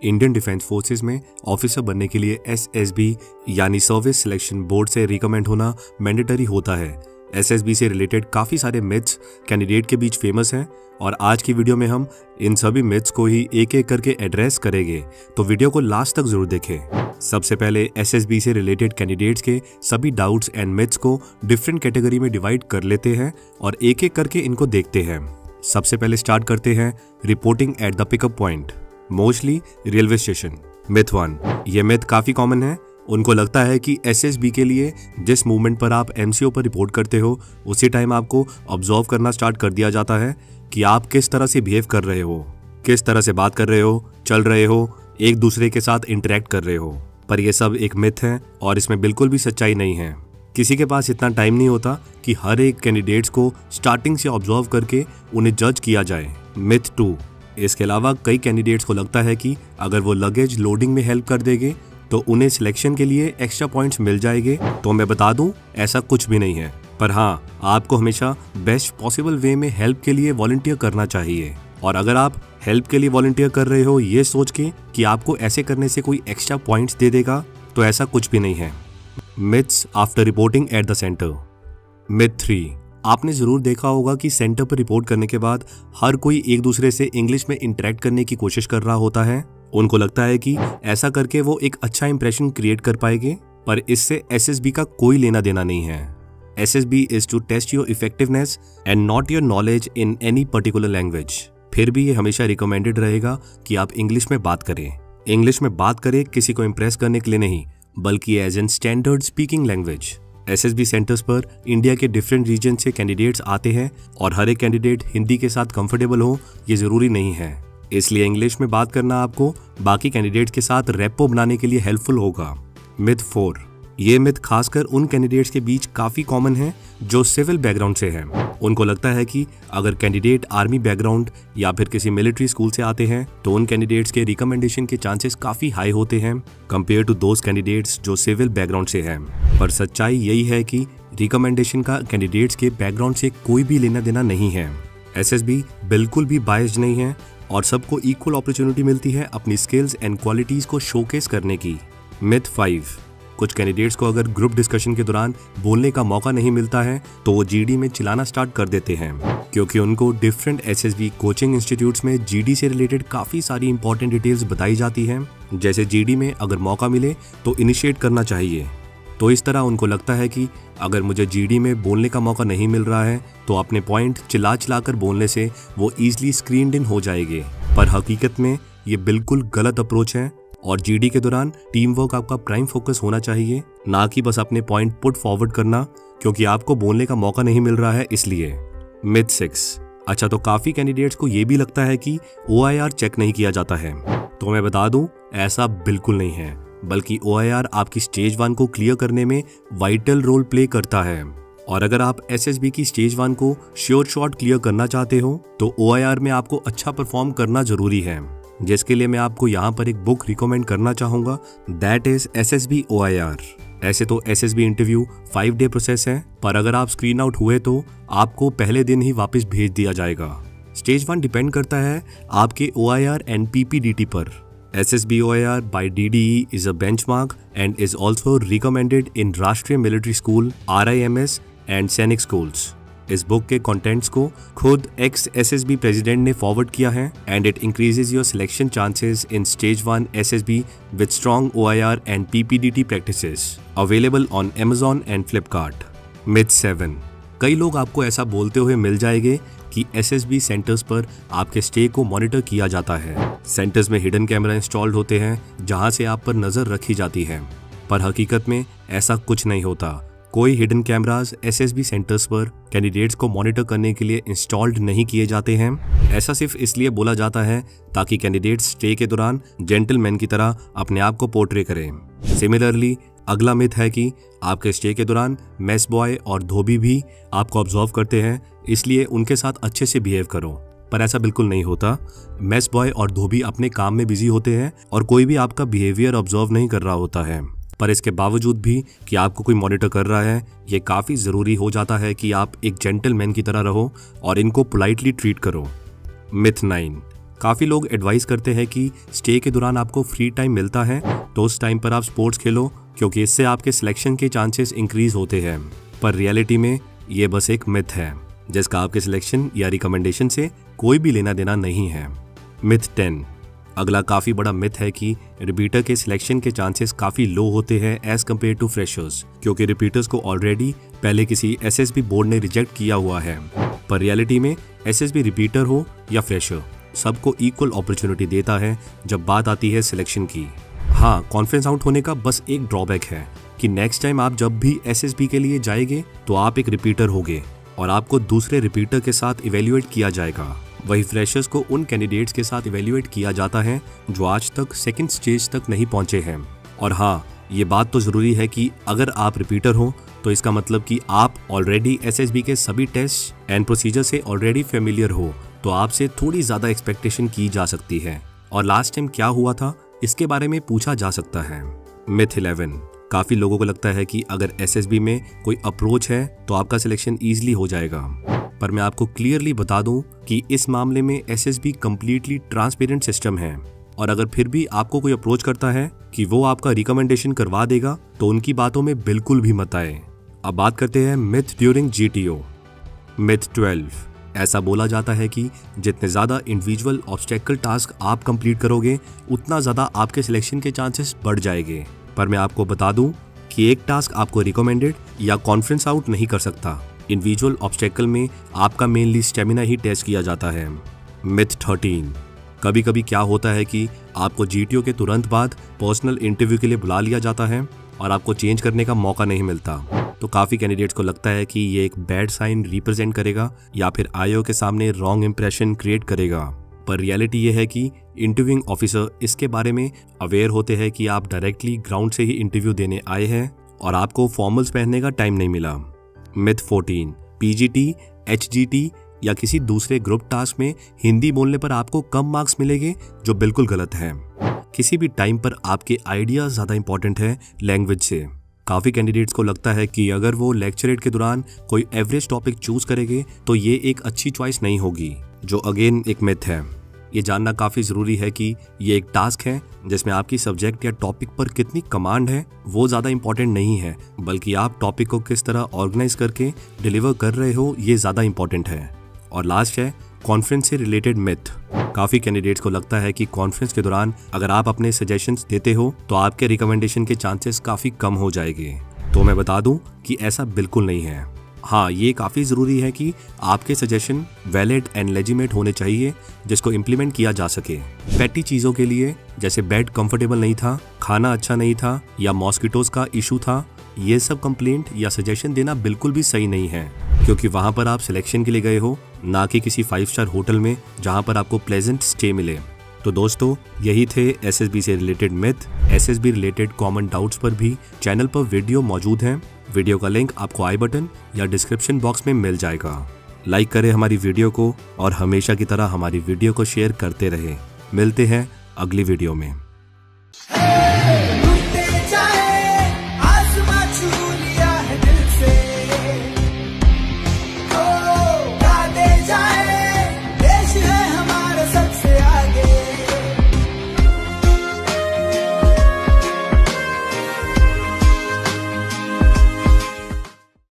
Indian defence forces में officer बनने के लिए एसएसबी यानी सर्विस सिलेक्शन बोर्ड से रिकमेंड होना मैंडेटरी होता है। एसएसबी से रिलेटेड काफ़ी सारे मिथ्स कैंडिडेट के बीच फेमस हैं और आज की वीडियो में हम इन सभी मिथ्स को ही एक एक करके एड्रेस करेंगे, तो वीडियो को लास्ट तक जरूर देखें। सबसे पहले एसएसबी से रिलेटेड कैंडिडेट्स के सभी डाउट्स एंड मिथ्स को डिफरेंट कैटेगरी में डिवाइड कर लेते हैं और एक एक करके इनको देखते हैं। सबसे पहले स्टार्ट करते हैं reporting at the pickup point, mostly railway station. Myth 1, ये मिथ काफी कॉमन है। उनको लगता है कि एसएसबी के लिए जिस मूवमेंट पर आप एमसीओ पर रिपोर्ट करते हो उसी टाइम आपको ऑब्जर्व करना स्टार्ट कर दिया जाता है कि आप किस तरह से बिहेव कर रहे हो, किस तरह से बात कर रहे हो, चल रहे हो, एक दूसरे के साथ इंटरेक्ट कर रहे हो। पर यह सब एक मिथ है और इसमें बिल्कुल भी सच्चाई नहीं है। किसी के पास इतना टाइम नहीं होता कि हर एक कैंडिडेट्स को स्टार्टिंग से ऑब्जर्व करके उन्हें जज किया जाए। मिथ 2, इसके अलावा कई कैंडिडेट्स को लगता है कि अगर वो लगेज लोडिंग में हेल्प कर देंगे तो उन्हें सिलेक्शन के लिए एक्स्ट्रा पॉइंट्स मिल जाएंगे। तो मैं बता दूं, ऐसा कुछ भी नहीं है। पर हाँ, आपको हमेशा बेस्ट पॉसिबल वे में हेल्प के लिए वॉलंटियर करना चाहिए। और अगर आप हेल्प के लिए वॉलंटियर कर रहे हो ये सोच के कि आपको ऐसे करने से कोई एक्स्ट्रा पॉइंट्स दे देगा, तो ऐसा कुछ भी नहीं है। Myths after reporting at the centre. Myth 3, आपने जरूर देखा होगा कि सेंटर पर रिपोर्ट करने के बाद हर कोई एक दूसरे से इंग्लिश में इंटरेक्ट करने की कोशिश कर रहा होता है। उनको लगता है कि ऐसा करके वो एक अच्छा इंप्रेशन क्रिएट कर पाएंगे, पर इससे एसएसबी का कोई लेना देना नहीं है। SSB is to test your effectiveness and not your knowledge in any particular language. फिर भी ये हमेशा रिकमेंडेड रहेगा कि आप इंग्लिश में बात करें। इंग्लिश में बात करें किसी को इम्प्रेस करने के लिए नहीं, बल्कि as an standard speaking language. SSB centres पर इंडिया के डिफरेंट रीजन से कैंडिडेट्स आते हैं और हर एक कैंडिडेट हिंदी के साथ कंफर्टेबल हो ये जरूरी नहीं है। इसलिए इंग्लिश में बात करना आपको बाकी कैंडिडेट्स के साथ रेपो बनाने के लिए हेल्पफुल होगा। मिथ 4, ये मिथ खासकर उन कैंडिडेट्स के बीच काफी कॉमन है जो सिविल बैकग्राउंड से हैं। उनको लगता है कि अगर कैंडिडेट आर्मी बैकग्राउंड या फिर किसी मिलिट्री स्कूल से आते हैं तो उन कैंडिडेट्स के रिकमेंडेशन के चांसेस काफी हाई होते हैं कंपेयर टू दोज कैंडिडेट्स जो सिविल बैकग्राउंड से हैं। पर सच्चाई यही है कि रिकमेंडेशन का कैंडिडेट्स के बैकग्राउंड से कोई भी लेना देना नहीं है। एसएसबी बिल्कुल भी बायस्ड नहीं है और सबको इक्वल अपॉर्चुनिटी मिलती है अपनी स्किल्स एंड क्वालिटीज को शोकेस करने की। मिथ 5, कुछ कैंडिडेट्स को अगर ग्रुप डिस्कशन के दौरान बोलने का मौका नहीं मिलता है तो वो जीडी में चिल्लाना स्टार्ट कर देते हैं, क्योंकि उनको डिफरेंट एसएसबी कोचिंग इंस्टीट्यूट्स में जीडी से रिलेटेड काफी सारी इंपॉर्टेंट डिटेल्स बताई जाती हैं। जैसे जीडी में अगर मौका मिले तो इनिशिएट करना चाहिए। तो इस तरह उनको लगता है कि अगर मुझे जीडी में बोलने का मौका नहीं मिल रहा है तो अपने पॉइंट चिल्ला कर बोलने से वो ईजिली स्क्रीन्ड इन हो जाएंगे। पर हकीकत में ये बिल्कुल गलत अप्रोच है और जीडी के दौरान टीम वर्क आपका प्राइम फोकस होना चाहिए, ना कि बस अपने पॉइंट पुट फॉरवर्ड करना क्योंकि आपको बोलने का मौका नहीं मिल रहा है इसलिए। मिथ 6, अच्छा तो काफी कैंडिडेट्स को ये भी लगता है कि OIR चेक नहीं किया जाता है। तो मैं बता दूं, ऐसा बिल्कुल नहीं है, बल्कि OIR आपकी स्टेज 1 को क्लियर करने में वाइटल रोल प्ले करता है। और अगर आप एसएसबी की स्टेज 1 को श्योर शॉट क्लियर करना चाहते हो तो OIR में आपको अच्छा परफॉर्म करना जरूरी है, जिसके लिए मैं आपको यहाँ पर एक बुक रिकमेंड करना चाहूंगा, दैट इज एसएसबी OIR। ऐसे तो एसएसबी इंटरव्यू 5 डे प्रोसेस है, पर अगर आप स्क्रीन आउट हुए तो आपको पहले दिन ही वापस भेज दिया जाएगा। स्टेज 1 डिपेंड करता है आपके OIR एंड PPDT पर। SSB OIR by DDE is a benchmark and is also recommended in राष्ट्रीय मिलिट्री स्कूल RIMS एंड सैनिक स्कूल्स। इस बुक के कंटेंट्स को खुद एक्स एसएसबी प्रेसिडेंट ने फॉरवर्ड किया है and it increases your selection chances in stage 1 SSB with strong OIR and PPDT practices, available on Amazon and Flipkart. Myth 7, कई लोग आपको ऐसा बोलते हुए मिल जाएंगे कि एसएसबी सेंटर्स पर आपके स्टे को मॉनिटर किया जाता है। सेंटर्स में हिडन कैमरा इंस्टॉल्ड होते हैं जहां से आप पर नजर रखी जाती है, पर हकीकत में ऐसा कुछ नहीं होता। कोई हिडन कैमरास एसएसबी सेंटर्स पर कैंडिडेट्स को मॉनिटर करने के लिए इंस्टॉल्ड नहीं किए जाते हैं। ऐसा सिर्फ इसलिए बोला जाता है ताकि कैंडिडेट्स स्टे के दौरान जेंटलमैन की तरह अपने आप को पोर्ट्रे करें। सिमिलरली अगला मिथ है कि आपके स्टे के दौरान मेस बॉय और धोबी भी आपको ऑब्जर्व करते हैं, इसलिए उनके साथ अच्छे से बिहेव करो। पर ऐसा बिल्कुल नहीं होता। मेस बॉय और धोबी अपने काम में बिजी होते हैं और कोई भी आपका बिहेवियर ऑब्जर्व नहीं कर रहा होता है। पर इसके बावजूद भी कि आपको कोई मॉनिटर कर रहा है, ये काफ़ी ज़रूरी हो जाता है कि आप एक जेंटलमैन की तरह रहो और इनको पोलाइटली ट्रीट करो। मिथ 9, काफ़ी लोग एडवाइस करते हैं कि स्टे के दौरान आपको फ्री टाइम मिलता है तो उस टाइम पर आप स्पोर्ट्स खेलो, क्योंकि इससे आपके सिलेक्शन के चांसेस इंक्रीज होते हैं। पर रियलिटी में ये बस एक मिथ है जिसका आपके सिलेक्शन या रिकमेंडेशन से कोई भी लेना देना नहीं है। मिथ 10। अगला काफ़ी बड़ा मिथ है कि रिपीटर के सिलेक्शन के चांसेस काफ़ी लो होते हैं एज कम्पेयर टू फ्रेशर्स, क्योंकि रिपीटर्स को ऑलरेडी पहले किसी एसएसबी बोर्ड ने रिजेक्ट किया हुआ है। पर रियलिटी में एसएसबी रिपीटर हो या फ्रेशर, सबको इक्वल अपॉर्चुनिटी देता है जब बात आती है सिलेक्शन की। हाँ, कॉन्फ्रेंस आउट होने का बस एक ड्रॉबैक है कि नेक्स्ट टाइम आप जब भी एसएसबी के लिए जाएंगे तो आप एक रिपीटर होगे और आपको दूसरे रिपीटर के साथ इवेल्युएट किया जाएगा। वही फ्रेशर्स को उन कैंडिडेट्स के साथ इवेल्युएट किया जाता है जो आज तक सेकंड स्टेज तक नहीं पहुंचे हैं। और हाँ, ये बात तो ज़रूरी है कि अगर आप रिपीटर हो तो इसका मतलब कि आप ऑलरेडी एसएसबी के सभी टेस्ट एंड प्रोसीजर से ऑलरेडी फेमिलियर हो, तो आपसे थोड़ी ज़्यादा एक्सपेक्टेशन की जा सकती है और लास्ट टाइम क्या हुआ था इसके बारे में पूछा जा सकता है। मिथ 11। काफ़ी लोगों को लगता है कि अगर एसएसबी में कोई अप्रोच है तो आपका सिलेक्शन ईजिली हो जाएगा, पर मैं आपको क्लियरली बता दूं कि इस मामले में एसएसबी कंप्लीटली ट्रांसपेरेंट सिस्टम है और अगर फिर भी आपको कोई अप्रोच करता है कि वो आपका रिकमेंडेशन करवा देगा तो उनकी बातों में बिल्कुल भी मत आए। अब बात करते हैं मिथ ड्यूरिंग जीटीओ। मिथ 12। ऐसा बोला जाता है कि जितने ज़्यादा इंडिविजुअल ऑब्स्टेकल टास्क आप कंप्लीट करोगे उतना ज़्यादा आपके सिलेक्शन के चांसेस बढ़ जाएंगे। पर मैं आपको बता दूं कि एक टास्क आपको रिकमेंडेड या कॉन्फ्रेंस आउट नहीं कर सकता। इंडिविजुअल ऑब्स्टेकल में आपका मेनली स्टेमिना ही टेस्ट किया जाता है। मिथ 13। कभी कभी क्या होता है कि आपको जीटीओ के तुरंत बाद पर्सनल इंटरव्यू के लिए बुला लिया जाता है और आपको चेंज करने का मौका नहीं मिलता, तो काफ़ी कैंडिडेट्स को लगता है कि ये एक बैड साइन रिप्रेजेंट करेगा या फिर आईओ के सामने रॉन्ग इंप्रेशन क्रिएट करेगा। पर रियलिटी ये है कि इंटरव्यूइंग ऑफिसर इसके बारे में अवेयर होते हैं कि आप डायरेक्टली ग्राउंड से ही इंटरव्यू देने आए हैं और आपको फॉर्मल्स पहनने का टाइम नहीं मिला। मिथ 14। पीजीटी, एचजीटी या किसी दूसरे ग्रुप टास्क में हिंदी बोलने पर आपको कम मार्क्स मिलेंगे, जो बिल्कुल गलत है। किसी भी टाइम पर आपके आइडिया ज़्यादा इंपॉर्टेंट है लैंग्वेज से। काफ़ी कैंडिडेट्स को लगता है कि अगर वो लेक्चरेट के दौरान कोई एवरेज टॉपिक चूज करेंगे तो ये एक अच्छी चॉइस नहीं होगी, जो अगेन एक मिथ है। ये जानना काफ़ी ज़रूरी है कि ये एक टास्क है जिसमें आपकी सब्जेक्ट या टॉपिक पर कितनी कमांड है वो ज़्यादा इंपॉर्टेंट नहीं है, बल्कि आप टॉपिक को किस तरह ऑर्गेनाइज करके डिलीवर कर रहे हो ये ज़्यादा इंपॉर्टेंट है। और लास्ट है कॉन्फ्रेंस से रिलेटेड मिथ। काफ़ी कैंडिडेट्स को लगता है कि कॉन्फ्रेंस के दौरान अगर आप अपने सजेशंस देते हो तो आपके रिकमेंडेशन के चांसेस काफ़ी कम हो जाएंगे। तो मैं बता दूं कि ऐसा बिल्कुल नहीं है। हाँ, ये काफ़ी ज़रूरी है कि आपके सजेशन वैलिड एंड लेजिटिमेट होने चाहिए जिसको इम्प्लीमेंट किया जा सके। पेटी चीज़ों के लिए जैसे बेड कंफर्टेबल नहीं था, खाना अच्छा नहीं था या मॉस्किटोज का इशू था, ये सब कंप्लेंट या सजेशन देना बिल्कुल भी सही नहीं है, क्योंकि वहाँ पर आप सिलेक्शन के लिए गए हो, ना कि किसी 5 स्टार होटल में जहाँ पर आपको प्लेजेंट स्टे मिले। तो दोस्तों, यही थे एसएसबी से related myth. SSB related common doubts पर भी चैनल पर वीडियो मौजूद हैं। वीडियो का लिंक आपको आई बटन या डिस्क्रिप्शन बॉक्स में मिल जाएगा। लाइक करें हमारी वीडियो को और हमेशा की तरह हमारी वीडियो को शेयर करते रहें। मिलते हैं अगली वीडियो में।